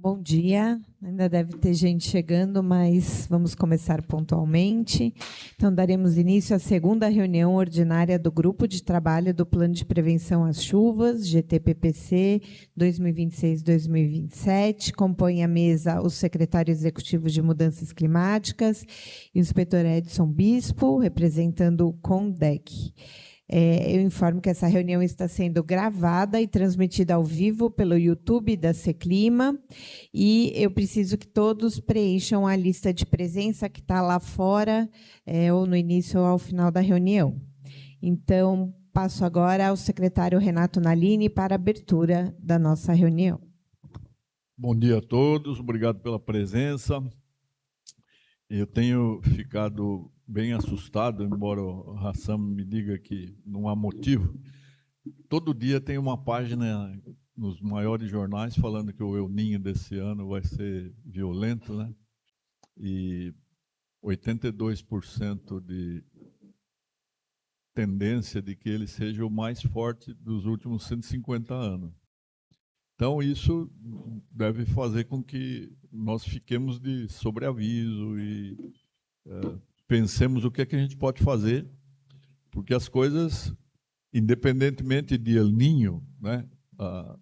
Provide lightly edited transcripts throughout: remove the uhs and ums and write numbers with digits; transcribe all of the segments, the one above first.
Bom dia, ainda deve ter gente chegando, mas vamos começar pontualmente. Então, daremos início à segunda reunião ordinária do Grupo de Trabalho do Plano de Prevenção às Chuvas, GTPPC 2026-2027. Compõe a mesa o secretário executivo de Mudanças Climáticas e o inspetor Edson Bispo, representando o CONDEC. Eu informo que essa reunião está sendo gravada e transmitida ao vivo pelo YouTube da Seclima, e eu preciso que todos preencham a lista de presença que está lá fora, ou no início ou ao final da reunião. Então, passo agora ao secretário Renato Nalini para a abertura da nossa reunião. Bom dia a todos, obrigado pela presença. Eu tenho ficado bem assustado, embora o Hassam me diga que não há motivo. Todo dia tem uma página nos maiores jornais falando que o El Niño desse ano vai ser violento, né? E 82% de tendência de que ele seja o mais forte dos últimos 150 anos. Então, isso deve fazer com que nós fiquemos de sobreaviso e pensemos o que é que a gente pode fazer, porque as coisas, independentemente de El Niño, né,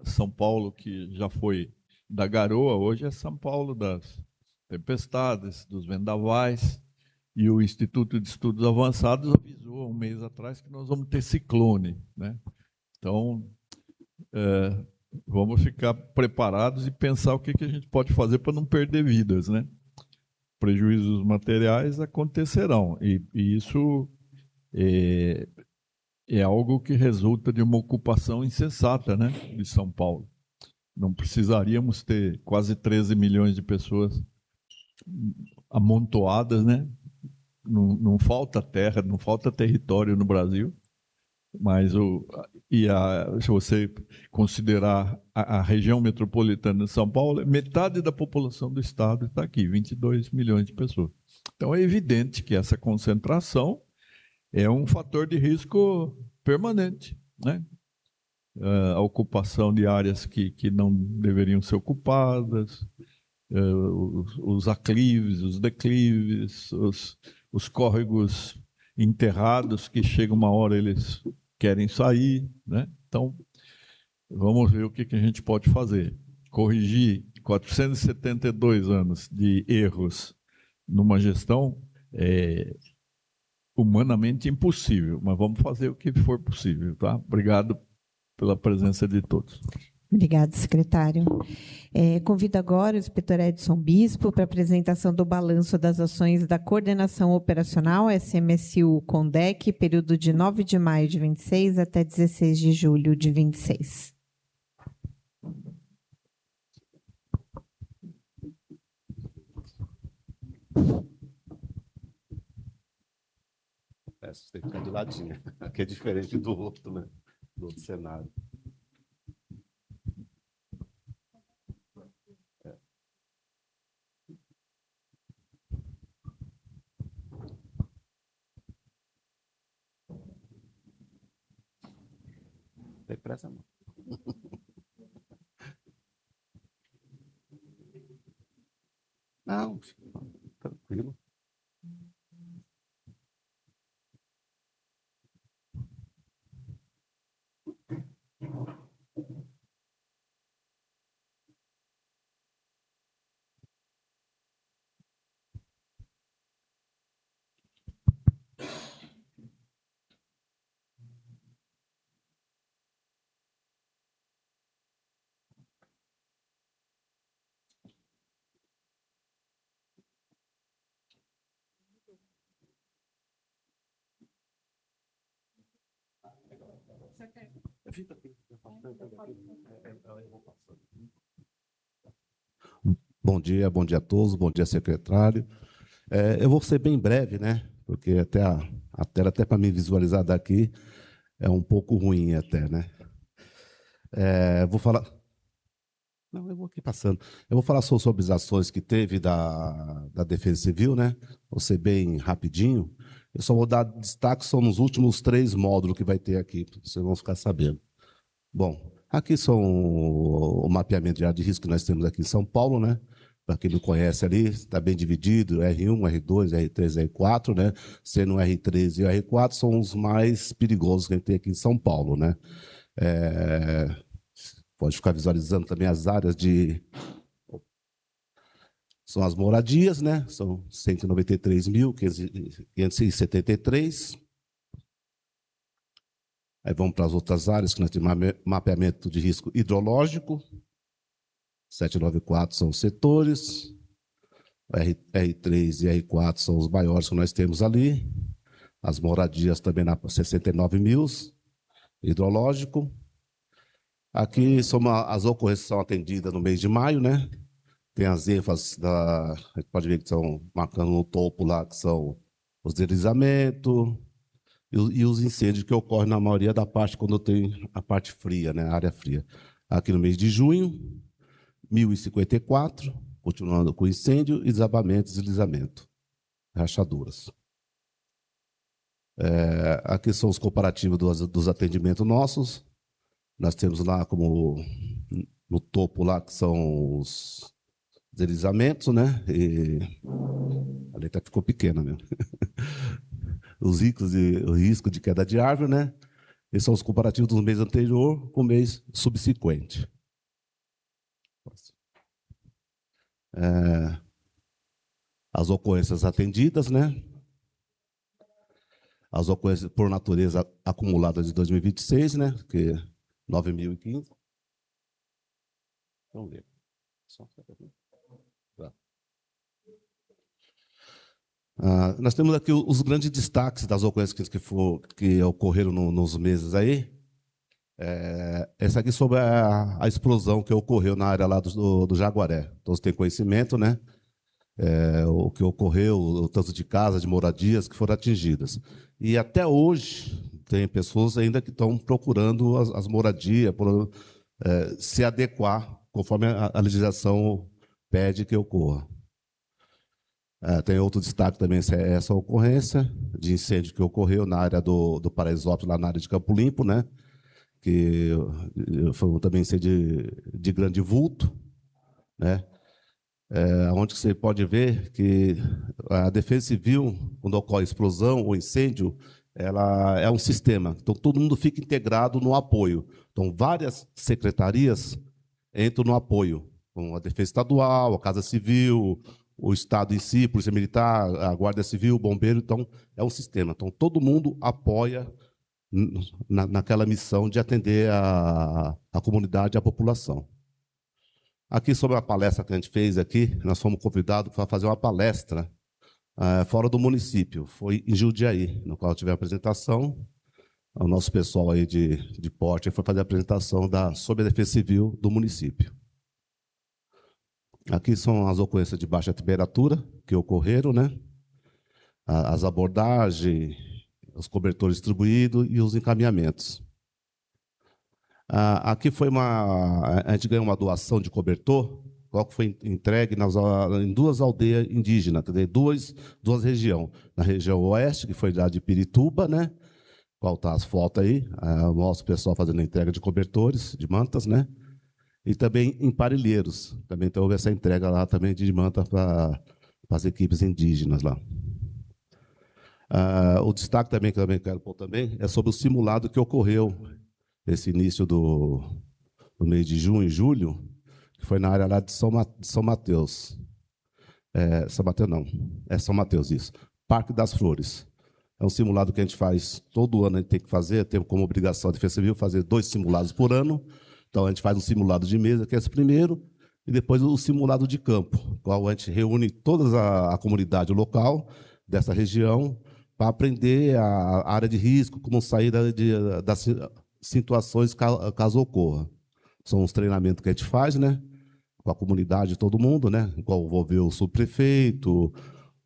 São Paulo, que já foi da garoa, hoje é São Paulo das tempestades, dos vendavais, e o Instituto de Estudos Avançados avisou há um mês atrás que nós vamos ter ciclone, né? Então, vamos ficar preparados e pensar o que a gente pode fazer para não perder vidas, né? Prejuízos materiais acontecerão, e isso é algo que resulta de uma ocupação insensata, né, de São Paulo. Não precisaríamos ter quase 13 milhões de pessoas amontoadas, né? Não falta terra, não falta território no Brasil, mas se você considerar a região metropolitana de São Paulo, metade da população do estado está aqui, 22 milhões de pessoas. Então, é evidente que essa concentração é um fator de risco permanente, né? A ocupação de áreas que não deveriam ser ocupadas, os aclives, os declives, os córregos enterrados, que chega uma hora eles querem sair, né? Então, vamos ver o que a gente pode fazer. Corrigir 472 anos de erros numa gestão é humanamente impossível, mas vamos fazer o que for possível, tá? Obrigado pela presença de todos. Obrigada, secretário. Convido agora o inspetor Edson Bispo para a apresentação do balanço das ações da Coordenação Operacional SMSU CONDEC, período de 9 de maio de 26 até 16 de julho de 26. Você tem que ficar de ladinho. Aqui é diferente do outro, né? Do outro cenário. Tem pressa, não. Não, tranquilo. Bom dia a todos, bom dia, secretário. Eu vou ser bem breve, né? Porque até a tela, até para me visualizar daqui, é um pouco ruim até, né? Vou falar... Não, eu vou aqui passando. Eu vou falar sobre as ações que teve da Defesa Civil, né? Vou ser bem rapidinho. Eu só vou dar destaque, são nos últimos 3 módulos que vai ter aqui, vocês vão ficar sabendo. Bom, Aqui são o mapeamento de área de risco que nós temos aqui em São Paulo, né? Para quem não conhece ali, está bem dividido, R1, R2, R3, R4, né? Sendo o R3 e o R4 são os mais perigosos que a gente tem aqui em São Paulo, né? Pode ficar visualizando também as áreas de... São as moradias, né? São 193.573. Aí vamos para as outras áreas, que nós temos mapeamento de risco hidrológico. 794 são os setores. R3 e R4 são os maiores que nós temos ali. As moradias também na 69 mil, hidrológico. Aqui são as ocorrências são atendidas no mês de maio, né? Tem as ênfases, a gente pode ver que estão marcando no topo lá, que são os deslizamentos e os incêndios que ocorrem na maioria da parte quando tem a parte fria, né? A área fria. Aqui no mês de junho, 1.054, continuando com incêndio, desabamento, deslizamento, rachaduras. Aqui são os comparativos dos atendimentos nossos. Nós temos lá como no topo lá que são os deslizamentos, né? E a letra ficou pequena mesmo. O risco de queda de árvore, né? Esses são os comparativos do mês anterior com o mês subsequente. As ocorrências atendidas, né? As ocorrências por natureza acumuladas de 2026, né? Que 9.015. Vamos ver. Nós temos aqui os grandes destaques das ocorrências que ocorreram nos meses aí. Essa aqui sobre a explosão que ocorreu na área lá do Jaguaré. Todos têm conhecimento, né? O que ocorreu, o tanto de casas, de moradias que foram atingidas. E até hoje tem pessoas ainda que estão procurando as moradias, se adequar conforme a legislação pede que ocorra. Tem outro destaque também, essa ocorrência de incêndio que ocorreu na área do Paraisópolis, lá na área de Campo Limpo, né? Que foi também incêndio de grande vulto, né? Onde você pode ver que a Defesa Civil, quando ocorre explosão ou incêndio, ela é um sistema. Então, todo mundo fica integrado no apoio. Então, várias secretarias entram no apoio. Então, a Defesa Estadual, a Casa Civil, o Estado em si, Polícia Militar, a Guarda Civil, o Bombeiro. Então, é um sistema. Então, todo mundo apoia naquela missão de atender a comunidade e a população. Aqui, sobre a palestra que a gente fez aqui, nós fomos convidados para fazer uma palestra fora do município. Foi em Jundiaí, no qual tive a apresentação. O nosso pessoal aí de porte foi fazer a apresentação sobre a Defesa Civil do município. Aqui são as ocorrências de baixa temperatura que ocorreram, né? As abordagens, os cobertores distribuídos e os encaminhamentos. Aqui foi a gente ganhou uma doação de cobertor, qual que foi entregue em 2 aldeias indígenas, quer dizer, duas regiões. Na região oeste, que foi lá de Pirituba, né? Qual está as fotos aí, o nosso pessoal fazendo a entrega de cobertores, de mantas, né? E também em Parelheiros, também houve essa entrega lá também de manta para as equipes indígenas lá. O destaque também que eu também quero pôr também é sobre o simulado que ocorreu esse início do mês de junho e julho, que foi na área lá de São Mateus. São Mateus não, São Mateus, isso. Parque das Flores. É um simulado que a gente faz todo ano, a gente tem que fazer, tem como obrigação a Defesa Civil fazer 2 simulados por ano. Então, a gente faz um simulado de mesa, que é esse primeiro, e depois o simulado de campo, qual a gente reúne toda a comunidade local dessa região para aprender a área de risco, como sair das situações caso ocorra. São os treinamentos que a gente faz, né? Com a comunidade, todo mundo, né? Qual envolveu o subprefeito,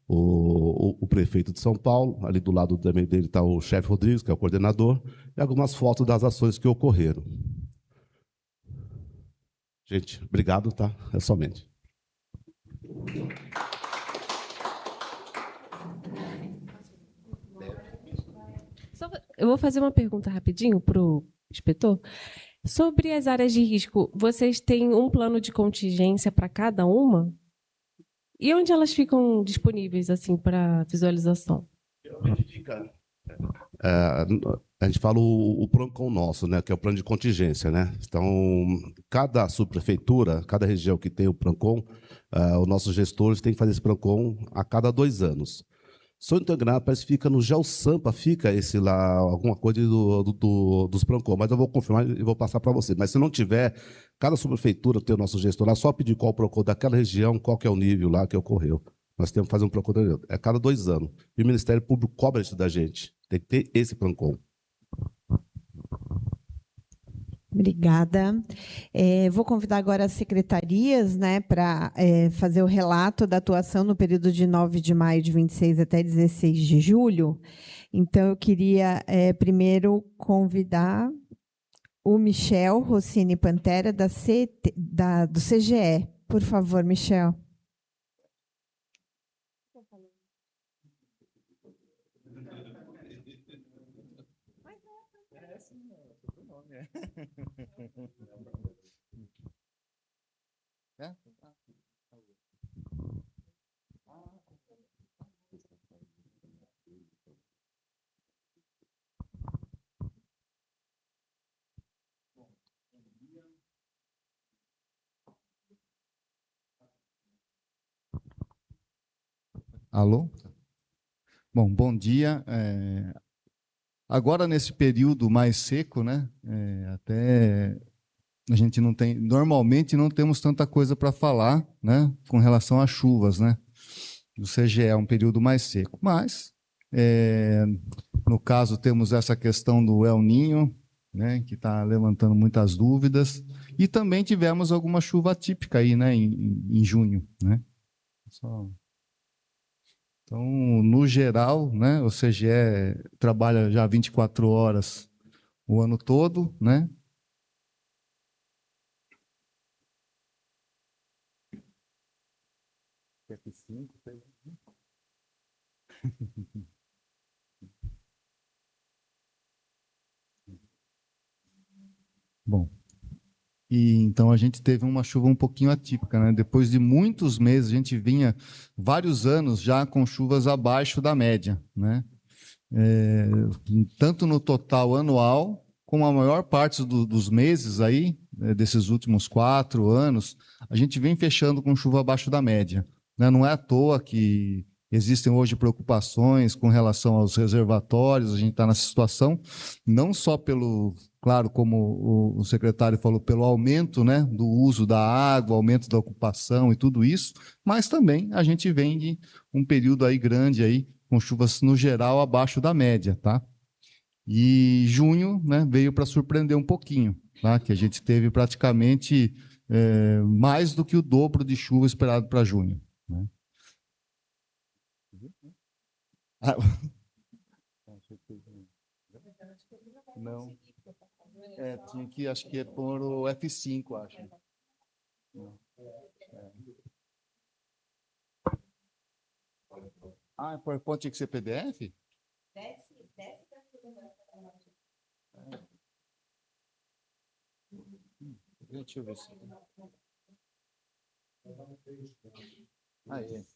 o prefeito de São Paulo, ali do lado também dele está o chefe Rodrigues, que é o coordenador, e algumas fotos das ações que ocorreram. Gente, obrigado, tá? É somente. Eu vou fazer uma pergunta rapidinho para o inspetor. Sobre as áreas de risco, vocês têm um plano de contingência para cada uma? E onde elas ficam disponíveis assim para visualização? A gente fala o PROCON nosso, né, que é o plano de contingência, né? Então, cada subprefeitura, cada região que tem o PROCON, os nossos gestores têm que fazer esse PROCON a cada 2 anos. São integrado, parece que fica no GeoSampa, fica esse lá, alguma coisa dos PROCON, mas eu vou confirmar e vou passar para você. Mas se não tiver, cada subprefeitura tem o nosso gestor lá, só pedir qual o PROCON daquela região, qual que é o nível lá que ocorreu. Nós temos que fazer um PROCON a cada 2 anos. E o Ministério Público cobra isso da gente. Tem que ter esse PROCON. Obrigada. Vou convidar agora as secretarias, né, para fazer o relato da atuação no período de 9 de maio de 26 até 16 de julho. Então, eu queria primeiro convidar o Michel Rossini Pantera, do CGE. Por favor, Michel. Alô? Bom dia. Agora, nesse período mais seco, né? Até a gente não tem, normalmente não temos tanta coisa para falar, né? Com relação às chuvas, né? O CGE é um período mais seco, mas no caso temos essa questão do El Niño, né? Que está levantando muitas dúvidas, e também tivemos alguma chuva atípica aí, né? Em junho, né? Então, no geral, né, o CGE trabalha já 24 horas o ano todo, né? Bom, e então a gente teve uma chuva um pouquinho atípica, né? Depois de muitos meses, a gente vinha vários anos já com chuvas abaixo da média, né? Tanto no total anual, como a maior parte dos meses aí, desses últimos 4 anos, a gente vem fechando com chuva abaixo da média, né? Não é à toa que existem hoje preocupações com relação aos reservatórios, a gente está nessa situação, não só pelo, claro, como o secretário falou, pelo aumento, né, do uso da água, aumento da ocupação e tudo isso, mas também a gente vem de um período aí grande aí, com chuvas no geral abaixo da média, tá? E junho, né, veio para surpreender um pouquinho, tá? Que a gente teve praticamente mais do que o dobro de chuva esperado para junho, né? Não. Tinha que, acho que é por o F5, acho. PowerPoint tinha que ser PDF? Deixa eu ver se...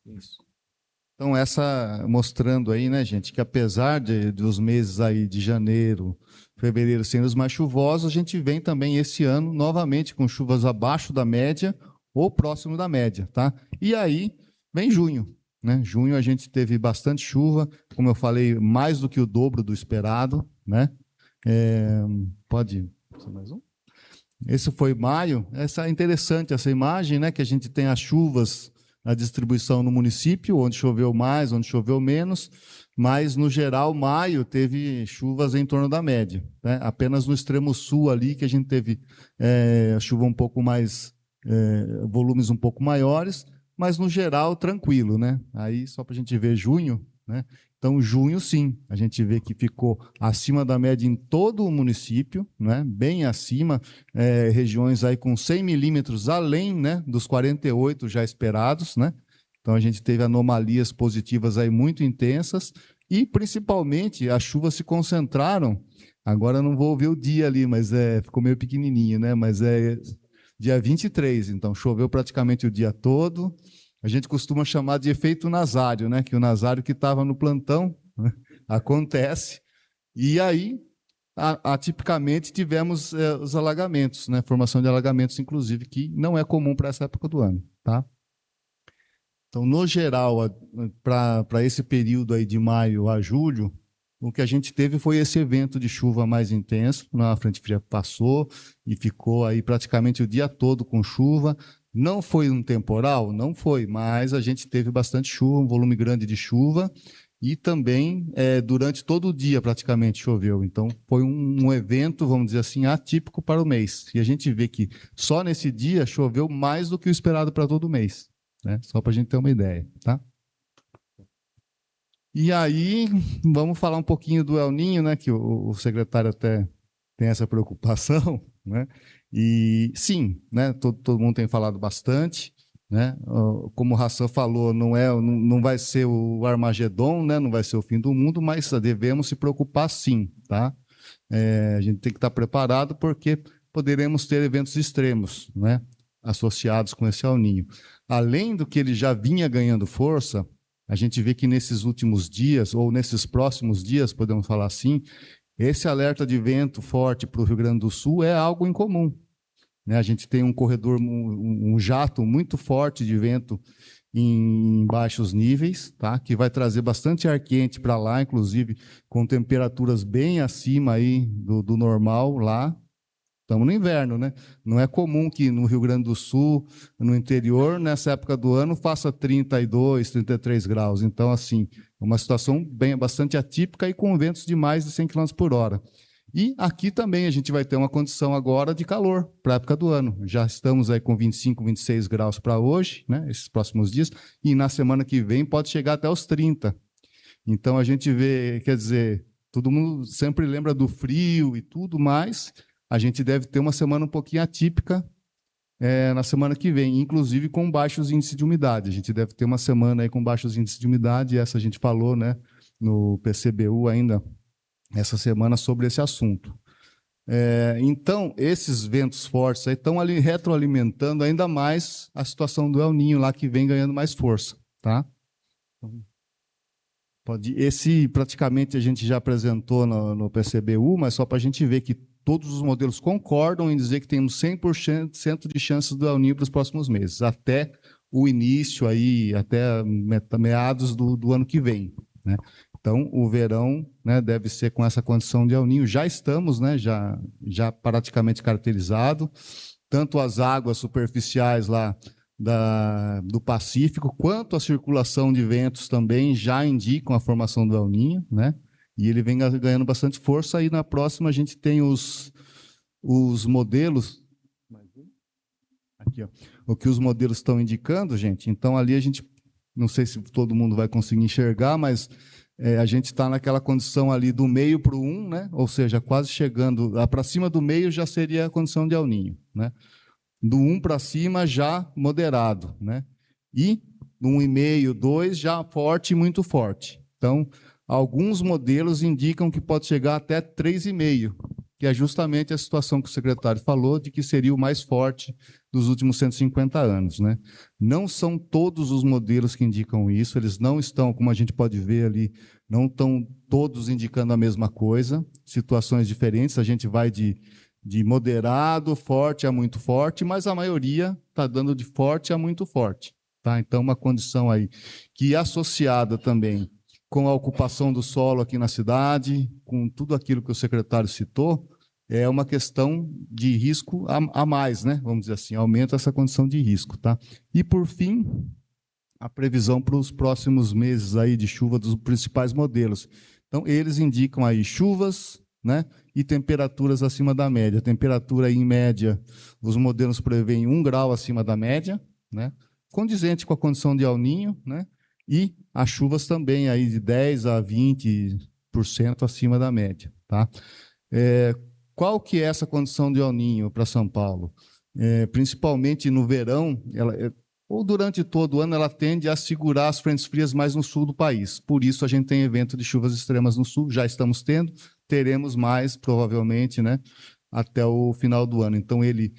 Isso. Então, mostrando aí, né, gente, que apesar dos meses aí de janeiro, fevereiro sendo os mais chuvosos, a gente vem também esse ano novamente com chuvas abaixo da média ou próximo da média, tá? E aí vem junho, né? Junho a gente teve bastante chuva, como eu falei, mais do que o dobro do esperado, né? Pode ser mais um? Esse foi maio. Essa é interessante essa imagem, né, que a gente tem as chuvas, a distribuição no município, onde choveu mais, onde choveu menos, mas, no geral, maio teve chuvas em torno da média, né? Apenas no extremo sul ali que a gente teve chuva um pouco mais, volumes um pouco maiores, mas, no geral, tranquilo, né? Aí, só para a gente ver junho, né? Então, junho, sim, a gente vê que ficou acima da média em todo o município, né? Bem acima, regiões aí com 100 milímetros além, né, dos 48 já esperados, né? Então, a gente teve anomalias positivas aí muito intensas e, principalmente, as chuvas se concentraram Agora eu não vou ver o dia ali, mas ficou meio pequenininho, né? Mas é dia 23, então choveu praticamente o dia todo. A gente costuma chamar de efeito Nazário, né? Que o Nazário que estava no plantão, né? Acontece. E aí, atipicamente, tivemos os alagamentos, né? Formação de alagamentos, inclusive, que não é comum para essa época do ano, tá? Então, no geral, para esse período aí de maio a julho, o que a gente teve foi esse evento de chuva mais intenso, a frente fria passou e ficou aí praticamente o dia todo com chuva. Não foi um temporal? Não foi, mas a gente teve bastante chuva, um volume grande de chuva, e também durante todo o dia praticamente choveu. Então, foi um evento, vamos dizer assim, atípico para o mês. E a gente vê que só nesse dia choveu mais do que o esperado para todo o mês, né? Só para a gente ter uma ideia, tá? E aí, vamos falar um pouquinho do El Niño, né? Que o secretário até tem essa preocupação, né? E sim, né? Todo mundo tem falado bastante, né? Como o Hassan falou, não vai ser o Armagedon, né? Não vai ser o fim do mundo, mas devemos se preocupar sim, tá? A gente tem que estar preparado porque poderemos ter eventos extremos, né? Associados com esse El Niño. Além do que ele já vinha ganhando força, a gente vê que nesses últimos dias, ou nesses próximos dias, podemos falar assim, esse alerta de vento forte para o Rio Grande do Sul é algo incomum, né? A gente tem um corredor, um jato muito forte de vento em baixos níveis, tá? Que vai trazer bastante ar quente para lá, inclusive com temperaturas bem acima aí do normal lá. Estamos no inverno, né? Não é comum que no Rio Grande do Sul, no interior, nessa época do ano, faça 32, 33 graus. Então, assim, é uma situação bastante atípica e com ventos de mais de 100 km por hora. E aqui também a gente vai ter uma condição agora de calor para a época do ano. Já estamos aí com 25, 26 graus para hoje, né? Esses próximos dias. E na semana que vem pode chegar até os 30. Então, a gente vê, quer dizer, todo mundo sempre lembra do frio e tudo mais. A gente deve ter uma semana um pouquinho atípica na semana que vem, inclusive com baixos índices de umidade. A gente deve ter uma semana aí com baixos índices de umidade, essa a gente falou, né, no PCBU ainda, essa semana, sobre esse assunto. Então, esses ventos fortes estão ali retroalimentando ainda mais a situação do El Niño lá, que vem ganhando mais força, tá? Esse praticamente a gente já apresentou no PCBU, mas só para a gente ver que todos os modelos concordam em dizer que temos 100% de chances do El Niño para os próximos meses, até o início, aí, até meados do ano que vem, né? Então, o verão, né, deve ser com essa condição de El Niño. Já estamos, né, já praticamente caracterizado, tanto as águas superficiais lá do Pacífico, quanto a circulação de ventos também já indicam a formação do El Niño, né? E ele vem ganhando bastante força. Aí na próxima a gente tem os modelos. Aqui, ó, o que os modelos estão indicando, gente. Então ali a gente, não sei se todo mundo vai conseguir enxergar, mas a gente está naquela condição ali do meio para o 1, né? Ou seja, quase chegando para cima do meio já seria a condição de El Niño, né? Do 1 para cima já moderado, né? E do 1,5, 2 já forte e muito forte. Então, alguns modelos indicam que pode chegar até 3,5, que é justamente a situação que o secretário falou, de que seria o mais forte dos últimos 150 anos, né? Não são todos os modelos que indicam isso, eles não estão, como a gente pode ver ali, não estão todos indicando a mesma coisa, situações diferentes, a gente vai de moderado, forte a muito forte, mas a maioria está dando de forte a muito forte, tá? Então, uma condição aí que associada também com a ocupação do solo aqui na cidade, com tudo aquilo que o secretário citou, é uma questão de risco a mais, né? Vamos dizer assim, aumenta essa condição de risco, tá? E, por fim, a previsão para os próximos meses aí de chuva dos principais modelos. Então, eles indicam aí chuvas, né? E temperaturas acima da média. Temperatura, em média, os modelos prevêem 1 grau acima da média, né? Condizente com a condição de El Niño, né? E as chuvas também aí de 10% a 20% acima da média, tá? Qual que é essa condição de El Niño para São Paulo? Principalmente no verão, ou durante todo o ano, ela tende a segurar as frentes frias mais no sul do país. Por isso, a gente tem evento de chuvas extremas no sul, já estamos tendo, teremos mais, provavelmente, né, até o final do ano. Então, ele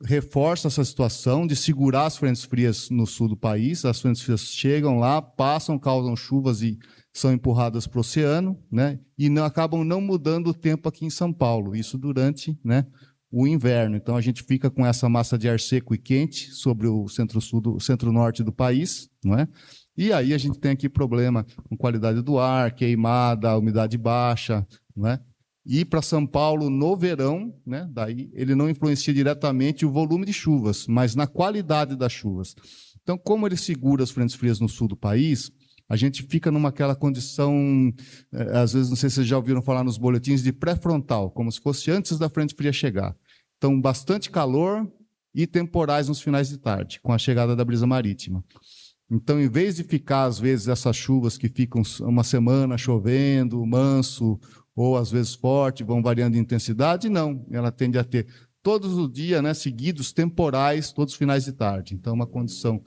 reforça essa situação de segurar as frentes frias no sul do país. As frentes frias chegam lá, passam, causam chuvas e são empurradas para o oceano, né, e acabam não mudando o tempo aqui em São Paulo. Isso durante, né, o inverno. Então, a gente fica com essa massa de ar seco e quente sobre o centro-norte do país, não é? E aí a gente tem aqui problema com qualidade do ar, queimada, umidade baixa, não é? E para São Paulo, no verão, né, daí ele não influencia diretamente o volume de chuvas, mas na qualidade das chuvas. Então, como ele segura as frentes frias no sul do país, a gente fica naquela condição, às vezes, não sei se vocês já ouviram falar nos boletins, de pré-frontal, como se fosse antes da frente fria chegar. Então, bastante calor e temporais nos finais de tarde, com a chegada da brisa marítima. Então, em vez de ficar, às vezes, essas chuvas que ficam uma semana chovendo, manso, ou às vezes forte, vão variando de intensidade, não. Ela tende a ter todos os dias, né, seguidos, temporais, todos os finais de tarde. Então, uma condição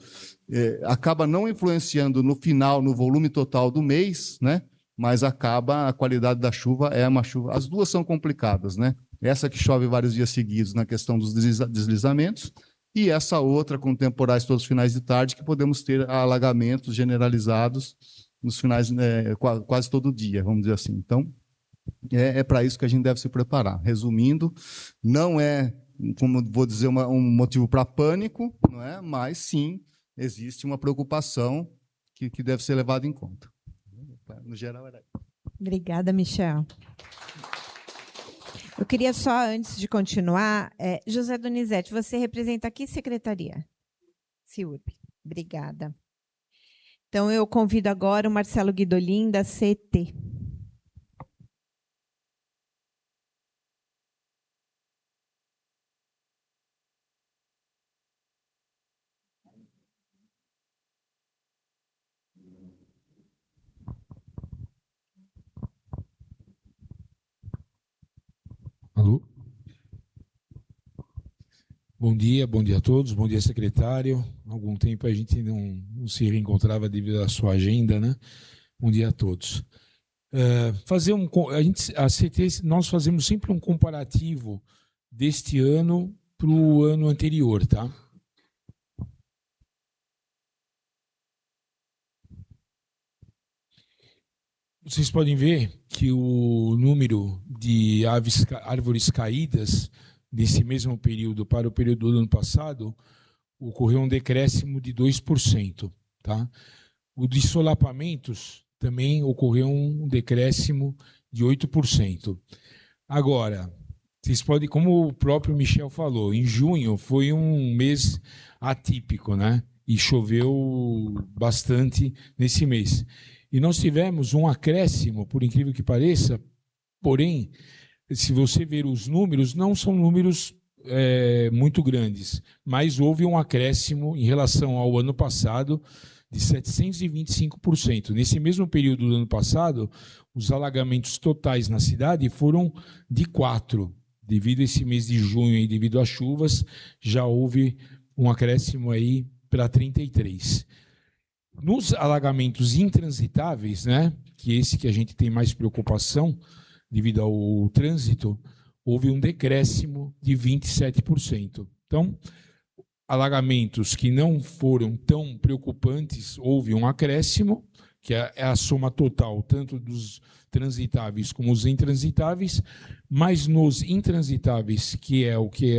acaba não influenciando no final, no volume total do mês, né, mas acaba, a qualidade da chuva é uma chuva. As duas são complicadas, né? Essa que chove vários dias seguidos na questão dos deslizamentos, e essa outra com temporais todos os finais de tarde, que podemos ter alagamentos generalizados nos finais, quase todo dia, vamos dizer assim. Então, é para isso que a gente deve se preparar. Resumindo, não é, como vou dizer, um motivo para pânico, não é? Mas sim, existe uma preocupação que deve ser levada em conta. No geral, era isso. Obrigada, Michel. Eu queria só, antes de continuar, José Donizete, você representa que secretaria? CIURB. Obrigada. Então, eu convido agora o Marcelo Guidolin, da CET. Alô? Bom dia a todos, bom dia, secretário. Há algum tempo a gente não se reencontrava devido à sua agenda, né? Bom dia a todos. A CT, nós fazemos sempre um comparativo deste ano para o ano anterior, tá? Vocês podem ver que o número de árvores caídas nesse mesmo período para o período do ano passado ocorreu um decréscimo de 2%. Tá? O de solapamentos também ocorreu um decréscimo de 8%. Agora, vocês podem, como o próprio Michel falou, em junho foi um mês atípico, né? E choveu bastante nesse mês. E nós tivemos um acréscimo, por incrível que pareça, porém, se você ver os números, não são números muito grandes, mas houve um acréscimo em relação ao ano passado de 725%. Nesse mesmo período do ano passado, os alagamentos totais na cidade foram de 4. Devido a esse mês de junho e devido às chuvas, já houve um acréscimo aí para 33. Nos alagamentos intransitáveis, né, que esse que a gente tem mais preocupação devido ao trânsito, houve um decréscimo de 27%. Então, alagamentos que não foram tão preocupantes, houve um acréscimo, que é a soma total, tanto dos transitáveis como os intransitáveis, mas nos intransitáveis, que é o que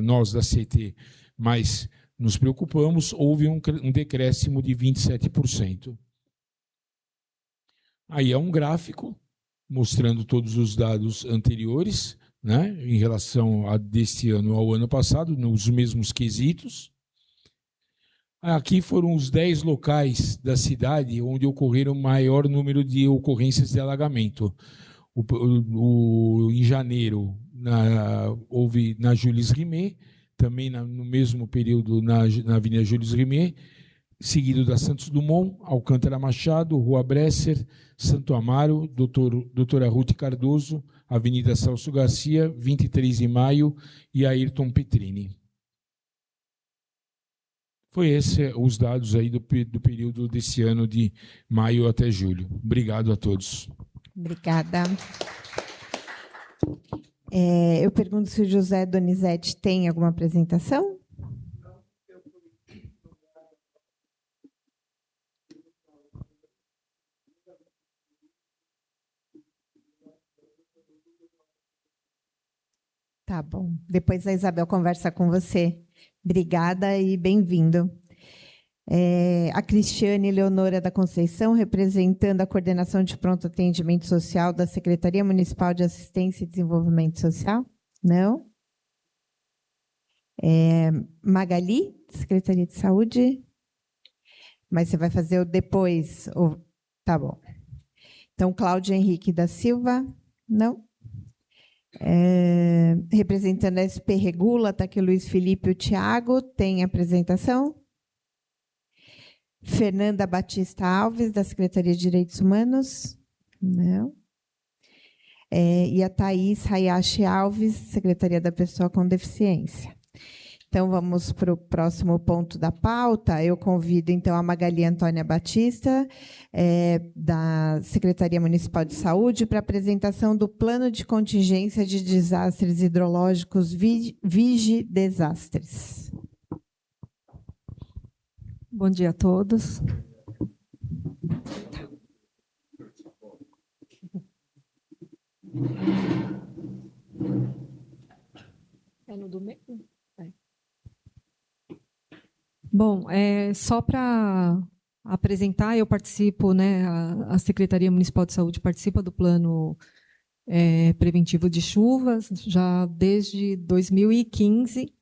nós da CT mais nos preocupamos, houve um decréscimo de 27%. Aí é um gráfico mostrando todos os dados anteriores, né, em relação a deste ano ao ano passado, nos mesmos quesitos. Aqui foram os 10 locais da cidade onde ocorreram o maior número de ocorrências de alagamento. Em janeiro, houve na Jules Rimet, também no mesmo período na Avenida Jules Rimet, seguido da Santos Dumont, Alcântara Machado, Rua Bresser, Santo Amaro, Doutora Ruth Cardoso, Avenida Celso Garcia, 23 de Maio e Ayrton Petrini. Foi esses os dados aí do período desse ano de maio até julho. Obrigado a todos. Obrigada. Eu pergunto se o José Donizete tem alguma apresentação? Tá bom. Depois a Isabel conversa com você. Obrigada e bem-vindo. A Cristiane Leonora da Conceição, representando a Coordenação de Pronto Atendimento Social da Secretaria Municipal de Assistência e Desenvolvimento Social? Não? Magali, Secretaria de Saúde? Mas você vai fazer o depois? Tá bom. Então, Cláudio Henrique da Silva? Não? Representando a SP Regula, está aqui o Luiz Felipe e o Tiago. Tem apresentação? Fernanda Batista Alves, da Secretaria de Direitos Humanos? Não. E a Thaís Hayashi Alves, Secretaria da Pessoa com Deficiência. Então, vamos para o próximo ponto da pauta. Eu convido, então, a Magali Antônia Batista, da Secretaria Municipal de Saúde, para a apresentação do Plano de Contingência de Desastres Hidrológicos Vigidesastres. Bom dia a todos. É no do meio? Bom, só para apresentar, eu participo, né, a Secretaria Municipal de Saúde participa do Plano Preventivo de Chuvas já desde 2015.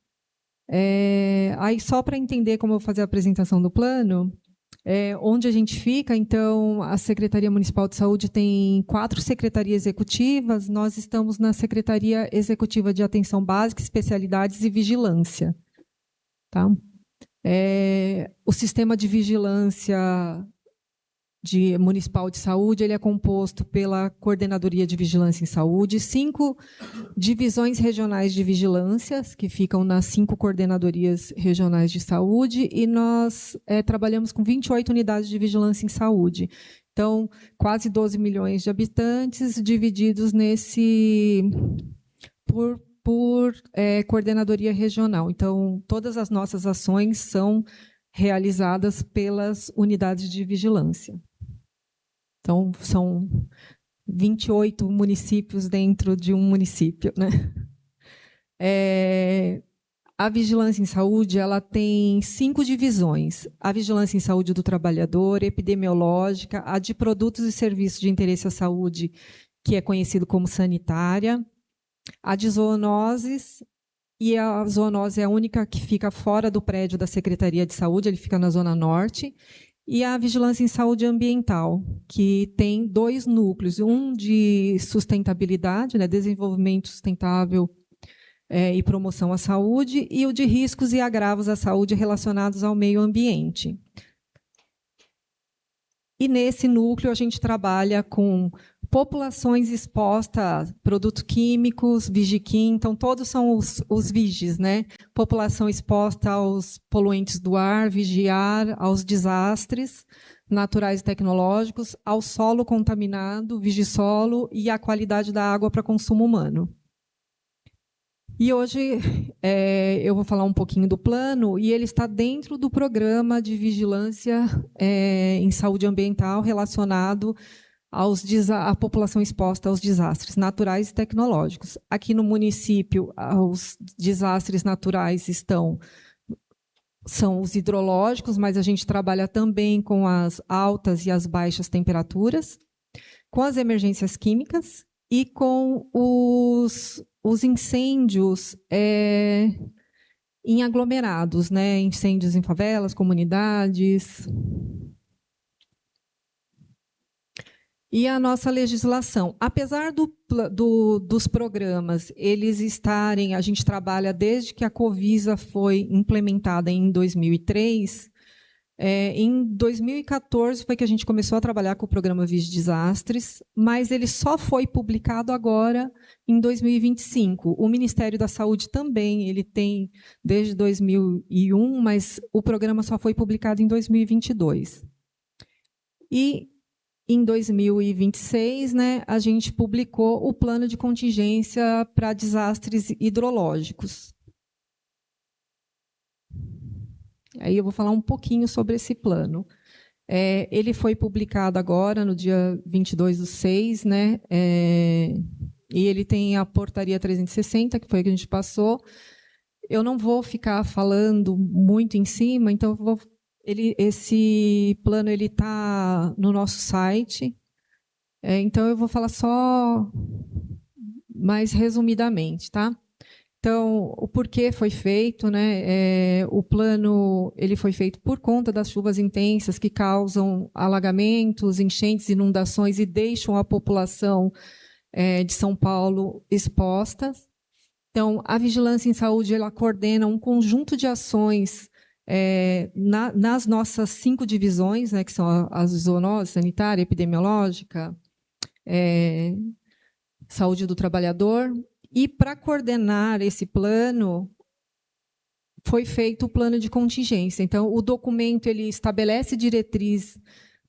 Aí, só para entender como eu vou fazer a apresentação do plano, onde a gente fica, então, a Secretaria Municipal de Saúde tem 4 secretarias executivas, nós estamos na Secretaria Executiva de Atenção Básica, Especialidades e Vigilância. Tá? O sistema de vigilância municipal de saúde ele é composto pela Coordenadoria de Vigilância em Saúde, 5 divisões regionais de vigilância, que ficam nas 5 coordenadorias regionais de saúde, e nós trabalhamos com 28 unidades de vigilância em saúde. Então, quase 12 milhões de habitantes, divididos por coordenadoria regional. Então, todas as nossas ações são realizadas pelas unidades de vigilância. Então, são 28 municípios dentro de um município, né? A vigilância em saúde ela tem 5 divisões. A vigilância em saúde do trabalhador, epidemiológica, a de produtos e serviços de interesse à saúde, que é conhecido como sanitária, a de zoonoses, e a zoonose é a única que fica fora do prédio da Secretaria de Saúde, ele fica na Zona Norte, e a vigilância em saúde ambiental, que tem 2 núcleos, um de sustentabilidade, né, desenvolvimento sustentável e promoção à saúde, e o de riscos e agravos à saúde relacionados ao meio ambiente. E nesse núcleo a gente trabalha com populações expostas a produtos químicos, Vigiquim, então todos são os vigis, né? População exposta aos poluentes do ar, vigiar, aos desastres naturais e tecnológicos, ao solo contaminado, vigissolo e à qualidade da água para consumo humano. E hoje eu vou falar um pouquinho do plano, e ele está dentro do programa de vigilância em saúde ambiental relacionado à população exposta aos desastres naturais e tecnológicos. Aqui no município, os desastres naturais são os hidrológicos, mas a gente trabalha também com as altas e as baixas temperaturas, com as emergências químicas e com os incêndios em aglomerados, né? Incêndios em favelas, comunidades. E a nossa legislação, apesar dos programas, eles a gente trabalha desde que a Covisa foi implementada em 2003, em 2014 foi que a gente começou a trabalhar com o programa Vigidesastres, mas ele só foi publicado agora em 2025. O Ministério da Saúde também, ele tem desde 2001, mas o programa só foi publicado em 2022. E em 2026, né, a gente publicou o plano de contingência para desastres hidrológicos. Aí eu vou falar um pouquinho sobre esse plano. Ele foi publicado agora, no dia 22/6, né, e ele tem a portaria 360, que foi a que a gente passou. Eu não vou ficar falando muito em cima, então esse plano está no nosso site, então eu vou falar só mais resumidamente, tá? Então, o porquê foi feito, né? O plano ele foi feito por conta das chuvas intensas que causam alagamentos, enchentes, inundações e deixam a população de São Paulo expostas. Então, a Vigilância em Saúde ela coordena um conjunto de ações nas nossas 5 divisões, né, que são as zoonose, sanitária, epidemiológica, saúde do trabalhador. E, para coordenar esse plano, foi feito o plano de contingência. Então, o documento ele estabelece diretriz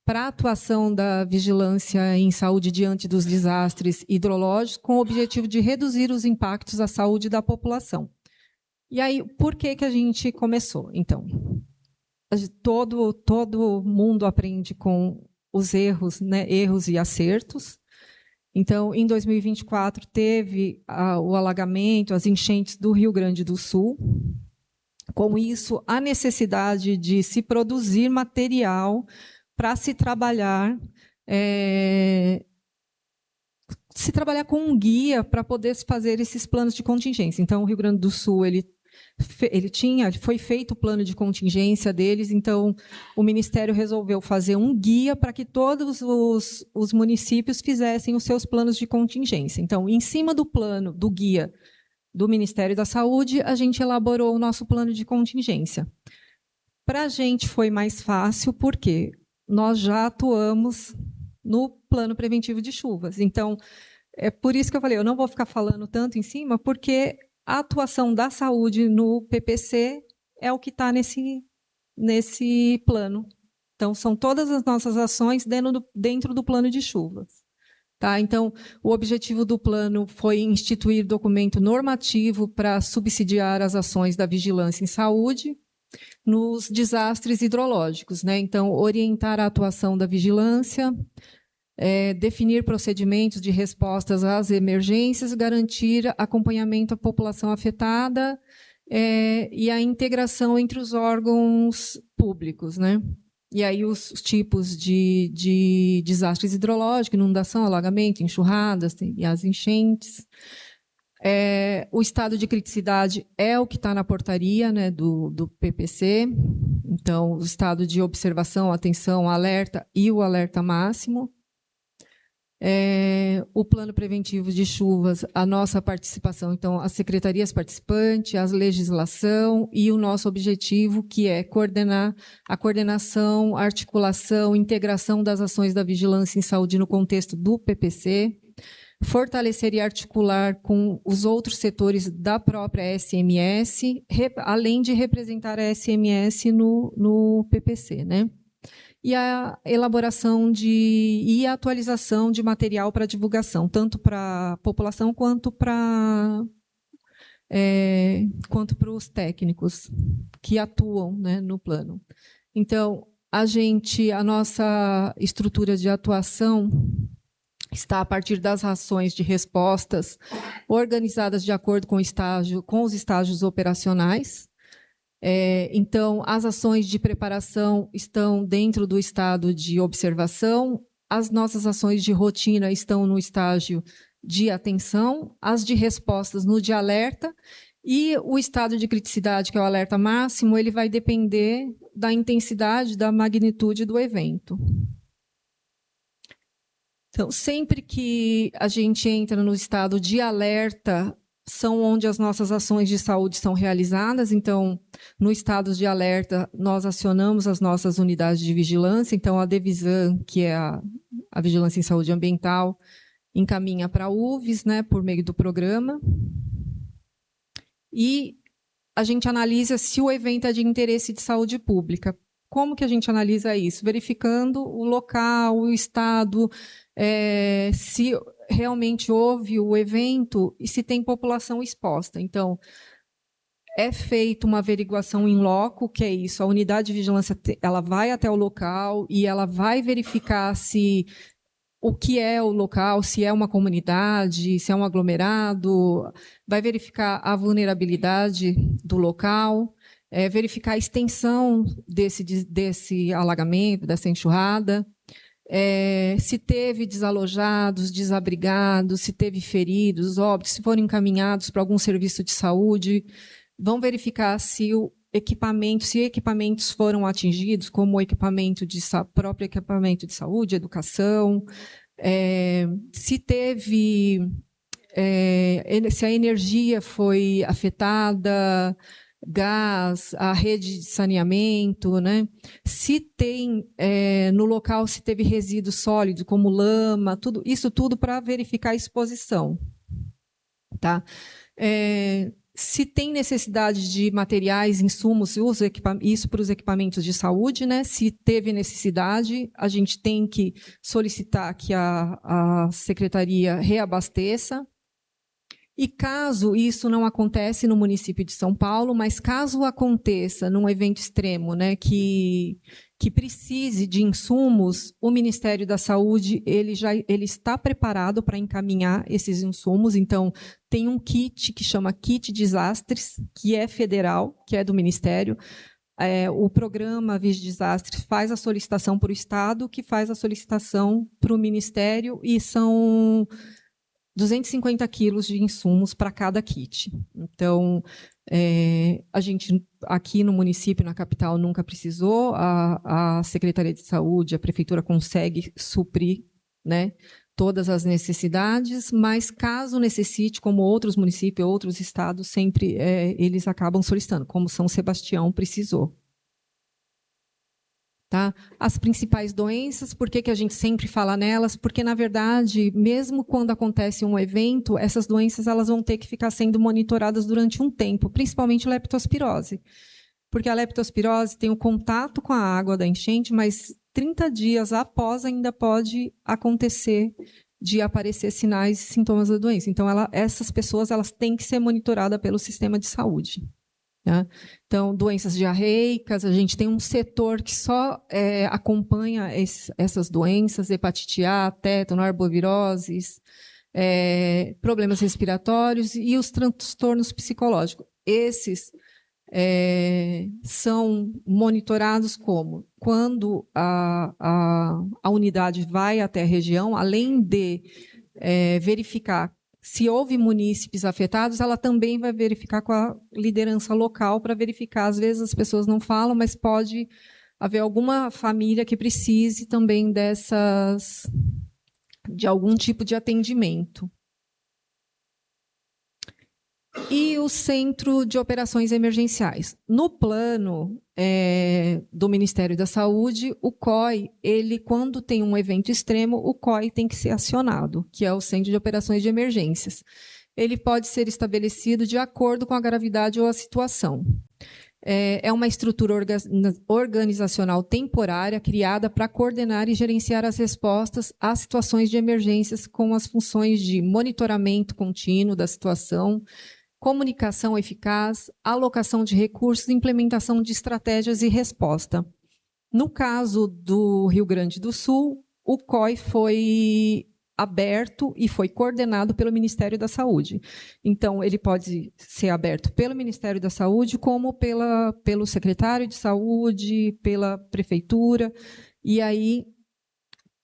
para a atuação da vigilância em saúde diante dos desastres hidrológicos, com o objetivo de reduzir os impactos à saúde da população. E aí, por que a gente começou? Então, todo mundo aprende com os erros, né, erros e acertos. Então, em 2024, teve o alagamento, as enchentes do Rio Grande do Sul. Com isso, a necessidade de se produzir material para se trabalhar com um guia para poder fazer esses planos de contingência. Então, o Rio Grande do Sul foi feito o plano de contingência deles, então o Ministério resolveu fazer um guia para que todos os municípios fizessem os seus planos de contingência. Então, em cima do plano, do guia do Ministério da Saúde, a gente elaborou o nosso plano de contingência. Para a gente foi mais fácil, porque nós já atuamos no plano preventivo de chuvas. Então, é por isso que eu falei, eu não vou ficar falando tanto em cima, porque a atuação da saúde no PPC é o que está nesse plano. Então, são todas as nossas ações dentro do plano de chuvas. Tá? Então, o objetivo do plano foi instituir documento normativo para subsidiar as ações da vigilância em saúde nos desastres hidrológicos, né? Então, orientar a atuação da vigilância, definir procedimentos de respostas às emergências, garantir acompanhamento à população afetada e a integração entre os órgãos públicos, né? E aí os tipos de desastres hidrológicos, inundação, alagamento, enxurradas e as enchentes. O estado de criticidade é o que está na portaria, né, do PPC. Então, o estado de observação, atenção, alerta e o alerta máximo. O plano preventivo de chuvas, a nossa participação, então, as secretarias participantes, a legislação e o nosso objetivo, que é a coordenação, articulação, integração das ações da vigilância em saúde no contexto do PPC, fortalecer e articular com os outros setores da própria SMS, além de representar a SMS no PPC, né? E a elaboração e a atualização de material para divulgação, tanto para a população quanto para os técnicos que atuam, né, no plano. Então, a nossa estrutura de atuação está a partir das ações de respostas organizadas de acordo com os estágios operacionais. Então, as ações de preparação estão dentro do estado de observação, as nossas ações de rotina estão no estágio de atenção, as de respostas no de alerta, e o estado de criticidade, que é o alerta máximo, ele vai depender da intensidade, da magnitude do evento. Então, sempre que a gente entra no estado de alerta, são onde as nossas ações de saúde são realizadas. Então, no estado de alerta, nós acionamos as nossas unidades de vigilância. Então, a Devisan, que é a Vigilância em Saúde Ambiental, encaminha para a UVS, né, por meio do programa. E a gente analisa se o evento é de interesse de saúde pública. como que a gente analisa isso? Verificando o local, o estado, se realmente houve o evento e se tem população exposta. Então, é feita uma averiguação in loco, que é isso, a unidade de vigilância ela vai até o local e ela vai verificar se o que é o local, se é uma comunidade, se é um aglomerado, vai verificar a vulnerabilidade do local, verificar a extensão desse alagamento, dessa enxurrada, se teve desalojados, desabrigados, se teve feridos, óbitos, se foram encaminhados para algum serviço de saúde. Vão verificar se equipamentos foram atingidos, como o próprio equipamento de saúde, educação, se a energia foi afetada, gás, a rede de saneamento, né? Se tem no local, se teve resíduo sólido, como lama, isso tudo para verificar a exposição. Tá? Se tem necessidade de materiais, insumos, isso para os equipamentos de saúde, né? Se teve necessidade, a gente tem que solicitar que a secretaria reabasteça. E caso isso não acontece no município de São Paulo, mas caso aconteça num evento extremo, né, que precise de insumos, o Ministério da Saúde ele está preparado para encaminhar esses insumos. Então, tem um kit que chama Kit Desastres, que é federal, que é do Ministério. O programa Vigi Desastres faz a solicitação para o Estado, que faz a solicitação para o Ministério, e são 250 quilos de insumos para cada kit. Então, a gente, aqui no município, na capital, nunca precisou. A Secretaria de Saúde, a Prefeitura consegue suprir, né, todas as necessidades, mas caso necessite, como outros municípios, outros estados, sempre eles acabam solicitando, como São Sebastião precisou. Tá? As principais doenças, por que a gente sempre fala nelas? Porque, na verdade, mesmo quando acontece um evento, essas doenças elas vão ter que ficar sendo monitoradas durante um tempo, principalmente a leptospirose. Porque a leptospirose tem o contato com a água da enchente, mas 30 dias após ainda pode acontecer de aparecer sinais e sintomas da doença. Então, essas pessoas elas têm que ser monitoradas pelo sistema de saúde. Tá? Então, doenças diarreicas, a gente tem um setor que só acompanha essas doenças, hepatite A, tétano, arboviroses, problemas respiratórios e os transtornos psicológicos. Esses são monitorados como? Quando a unidade vai até a região, além de verificar se houve munícipes afetados, ela também vai verificar com a liderança local para verificar. Às vezes as pessoas não falam, mas pode haver alguma família que precise também de algum tipo de atendimento. E o Centro de Operações Emergenciais. No plano do Ministério da Saúde, o COI, quando tem um evento extremo, o COI tem que ser acionado, que é o Centro de Operações de Emergências. Ele pode ser estabelecido de acordo com a gravidade ou a situação. É uma estrutura organizacional temporária criada para coordenar e gerenciar as respostas às situações de emergências com as funções de monitoramento contínuo da situação, comunicação eficaz, alocação de recursos, implementação de estratégias e resposta. No caso do Rio Grande do Sul, o COI foi aberto e foi coordenado pelo Ministério da Saúde. Então, ele pode ser aberto pelo Ministério da Saúde, como pelo secretário de Saúde, pela Prefeitura, e aí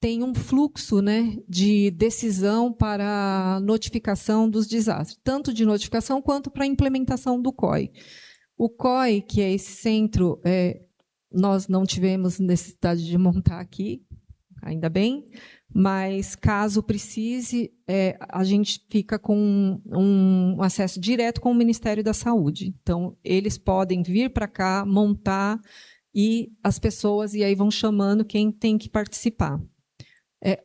tem um fluxo, né, de decisão para notificação dos desastres, tanto de notificação quanto para a implementação do COI. O COI, que é esse centro, nós não tivemos necessidade de montar aqui, ainda bem, mas caso precise, a gente fica com um acesso direto com o Ministério da Saúde. Então, eles podem vir para cá, montar, e as pessoas, e aí vão chamando quem tem que participar.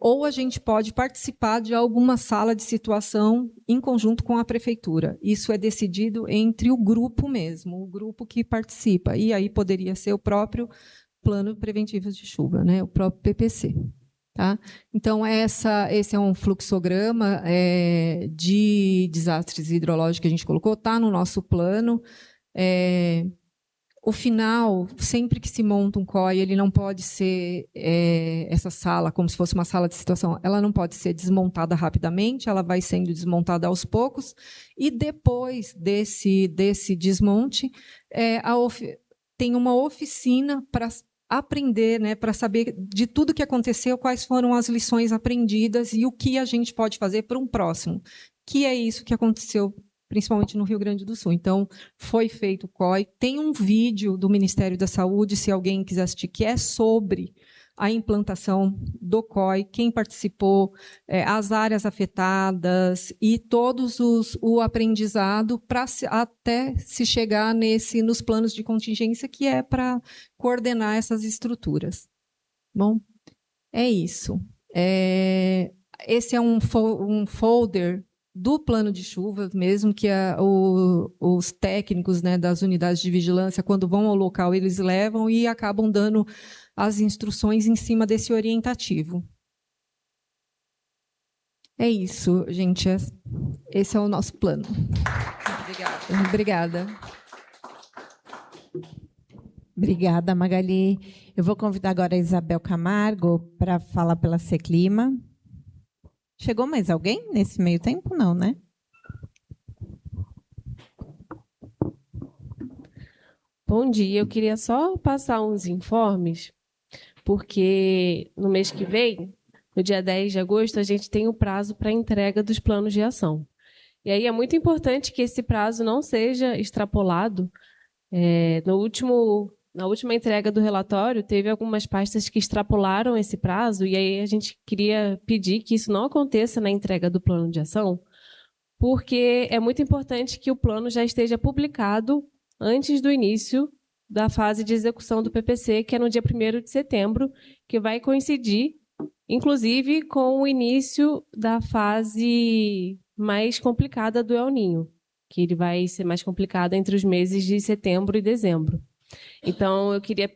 Ou a gente pode participar de alguma sala de situação em conjunto com a prefeitura. Isso é decidido entre o grupo mesmo, o grupo que participa. E aí poderia ser o próprio plano preventivo de chuva, né? O próprio PPC. Tá? Então, esse é um fluxograma de desastres hidrológicos que a gente colocou, está no nosso plano. O final, sempre que se monta um COI, ele não pode ser essa sala, como se fosse uma sala de situação, ela não pode ser desmontada rapidamente, ela vai sendo desmontada aos poucos, e depois desse desmonte, tem uma oficina para aprender, né, para saber de tudo que aconteceu, quais foram as lições aprendidas e o que a gente pode fazer para um próximo, que é isso que aconteceu principalmente no Rio Grande do Sul. Então, foi feito o COI. Tem um vídeo do Ministério da Saúde, se alguém quiser assistir, que é sobre a implantação do COI, quem participou, as áreas afetadas e todos o aprendizado para até se chegar nos planos de contingência, que é para coordenar essas estruturas. Bom, é isso. Esse é um folder do plano de chuva mesmo, que os técnicos, né, das unidades de vigilância, quando vão ao local, eles levam e acabam dando as instruções em cima desse orientativo. É isso, gente. Esse é o nosso plano. Obrigada. Obrigada, Magali. Eu vou convidar agora a Isabel Camargo para falar pela Seclima. Chegou mais alguém nesse meio tempo? Não, né? Bom dia, eu queria só passar uns informes, porque no mês que vem, no dia 10 de agosto, a gente tem o prazo para entrega dos planos de ação. E aí é muito importante que esse prazo não seja extrapolado. Na última entrega do relatório, teve algumas pastas que extrapolaram esse prazo, e aí a gente queria pedir que isso não aconteça na entrega do plano de ação, porque é muito importante que o plano já esteja publicado antes do início da fase de execução do PPC, que é no dia 1º de setembro, que vai coincidir, inclusive, com o início da fase mais complicada do El Niño, que ele vai ser mais complicado entre os meses de setembro e dezembro. Então, eu queria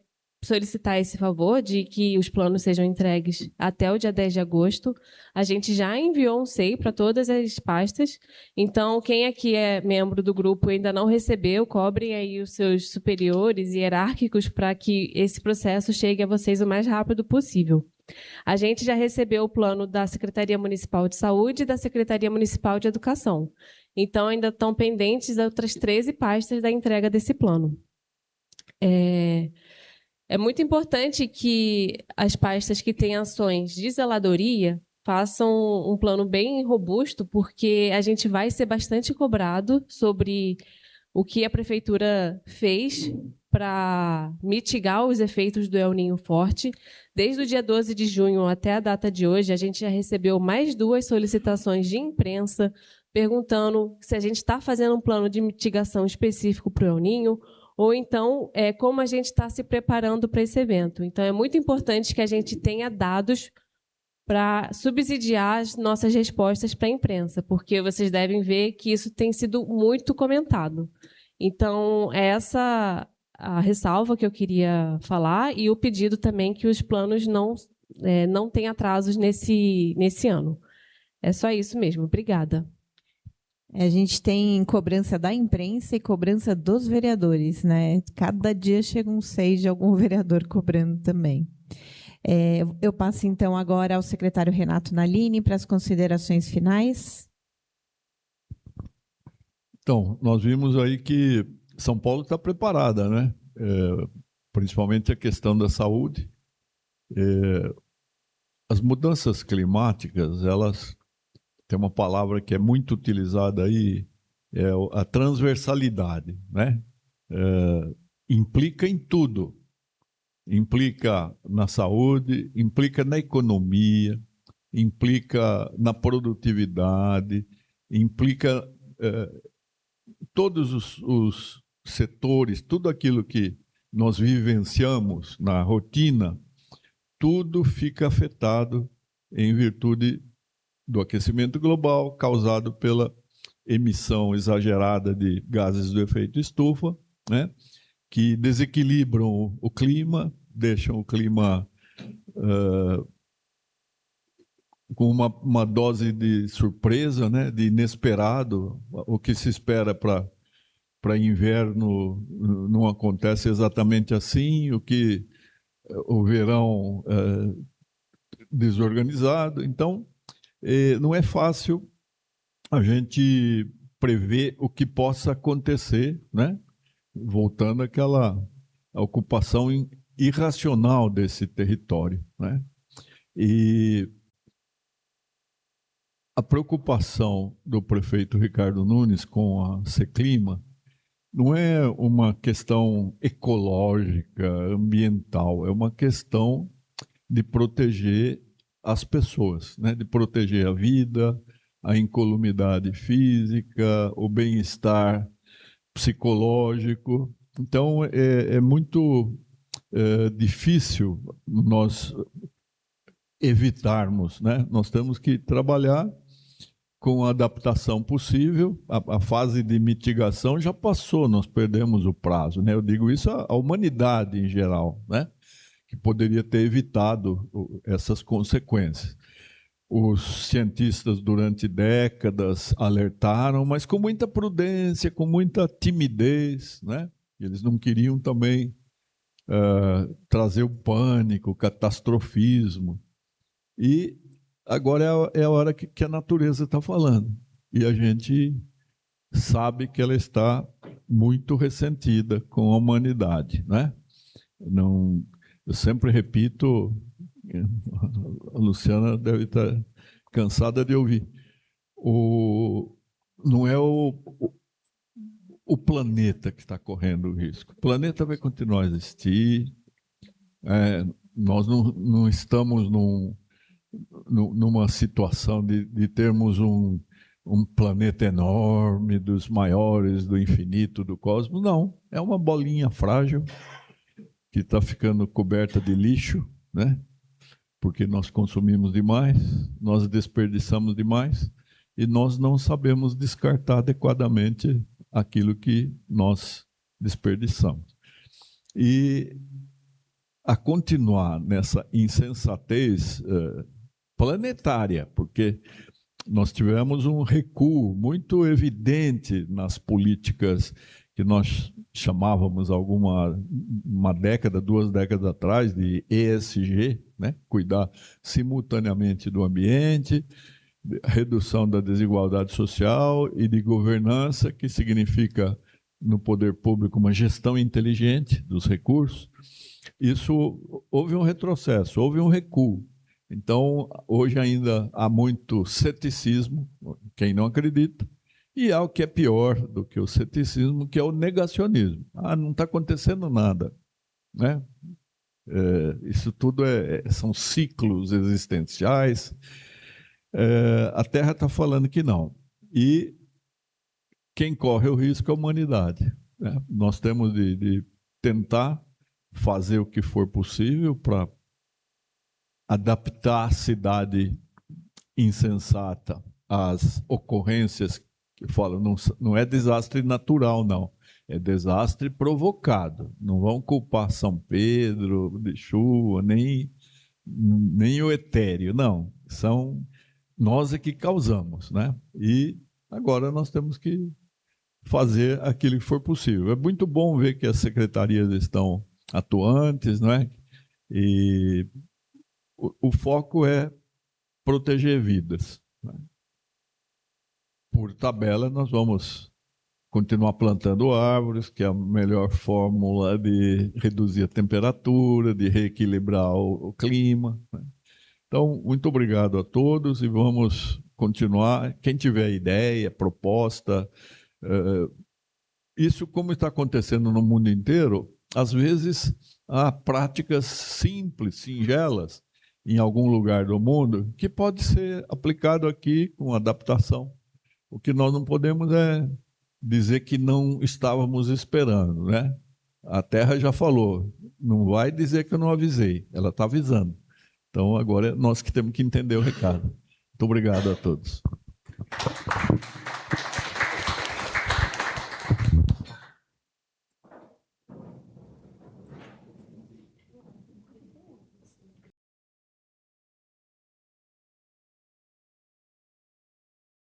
solicitar esse favor de que os planos sejam entregues até o dia 10 de agosto. A gente já enviou um SEI para todas as pastas, então quem aqui é membro do grupo e ainda não recebeu, cobrem aí os seus superiores e hierárquicos para que esse processo chegue a vocês o mais rápido possível. A gente já recebeu o plano da Secretaria Municipal de Saúde e da Secretaria Municipal de Educação. Então, ainda estão pendentes outras 13 pastas da entrega desse plano. É muito importante que as pastas que têm ações de zeladoria façam um plano bem robusto, porque a gente vai ser bastante cobrado sobre o que a Prefeitura fez para mitigar os efeitos do El Niño forte. Desde o dia 12 de junho até a data de hoje, a gente já recebeu mais 2 solicitações de imprensa perguntando se a gente está fazendo um plano de mitigação específico para o El Niño, ou então como a gente está se preparando para esse evento. Então, é muito importante que a gente tenha dados para subsidiar as nossas respostas para a imprensa, porque vocês devem ver que isso tem sido muito comentado. Então, essa a ressalva que eu queria falar e o pedido também que os planos não tenham atrasos nesse ano. É só isso mesmo. Obrigada. A gente tem cobrança da imprensa e cobrança dos vereadores, né? Cada dia chega um 6 de algum vereador cobrando também. Eu passo, então, agora ao secretário Renato Nalini para as considerações finais. Então, nós vimos aí que São Paulo está preparada, né? Principalmente a questão da saúde. As mudanças climáticas, elas têm uma palavra que é muito utilizada aí, é a transversalidade, né? Implica em tudo. Implica na saúde, implica na economia, implica na produtividade, implica todos os setores, tudo aquilo que nós vivenciamos na rotina, tudo fica afetado em virtude do aquecimento global causado pela emissão exagerada de gases do efeito estufa, né, que desequilibram o clima deixam o clima com uma dose de surpresa, né, de inesperado. O que se espera para inverno não acontece exatamente assim, o verão desorganizado. Então, não é fácil a gente prever o que possa acontecer, né? Voltando àquela ocupação irracional desse território, né? E a preocupação do prefeito Ricardo Nunes com a Seclima não é uma questão ecológica, ambiental, é uma questão de proteger as pessoas, né? De proteger a vida, a incolumidade física, o bem-estar psicológico. Então, é muito difícil nós evitarmos, né? Nós temos que trabalhar com a adaptação possível. A fase de mitigação já passou, nós perdemos o prazo, né? Eu digo isso à humanidade em geral, né? Que poderia ter evitado essas consequências. Os cientistas, durante décadas, alertaram, mas com muita prudência, com muita timidez, né? Eles não queriam também trazer o pânico, o catastrofismo. E agora é a hora que a natureza está falando. E a gente sabe que ela está muito ressentida com a humanidade, né? Não, eu sempre repito, a Luciana deve estar cansada de ouvir, não é o planeta que está correndo risco. O planeta vai continuar a existir. Nós não estamos numa situação de termos um planeta enorme, dos maiores, do infinito, do cosmos. Não, é uma bolinha frágil que está ficando coberta de lixo, né? Porque nós consumimos demais, nós desperdiçamos demais e nós não sabemos descartar adequadamente aquilo que nós desperdiçamos. E a continuar nessa insensatez planetária, porque nós tivemos um recuo muito evidente nas políticas que nós chamávamos uma década, 2 décadas atrás, de ESG, né? Cuidar simultaneamente do ambiente, redução da desigualdade social e de governança, que significa, no poder público, uma gestão inteligente dos recursos. Isso, houve um retrocesso, houve um recuo. Então, hoje ainda há muito ceticismo, quem não acredita, e há o que é pior do que o ceticismo, que é o negacionismo. Não está acontecendo nada, né? Isso tudo são ciclos existenciais. A Terra está falando que não. E quem corre o risco é a humanidade, né? Nós temos de tentar fazer o que for possível para adaptar a cidade insensata às ocorrências que falam, não é desastre natural, não. É desastre provocado. Não vão culpar São Pedro de chuva, nem o etéreo, não. São nós é que causamos, né? E agora nós temos que fazer aquilo que for possível. É muito bom ver que as secretarias estão atuantes, não é? E o foco é proteger vidas, né? Por tabela, nós vamos continuar plantando árvores, que é a melhor fórmula de reduzir a temperatura, de reequilibrar o clima, né? Então, muito obrigado a todos e vamos continuar. Quem tiver ideia, proposta, isso como está acontecendo no mundo inteiro, às vezes há práticas simples, singelas, em algum lugar do mundo, que pode ser aplicado aqui com adaptação. O que nós não podemos é dizer que não estávamos esperando, né? A Terra já falou, não vai dizer que eu não avisei, ela está avisando. Então, agora é nós que temos que entender o recado. Muito obrigado a todos.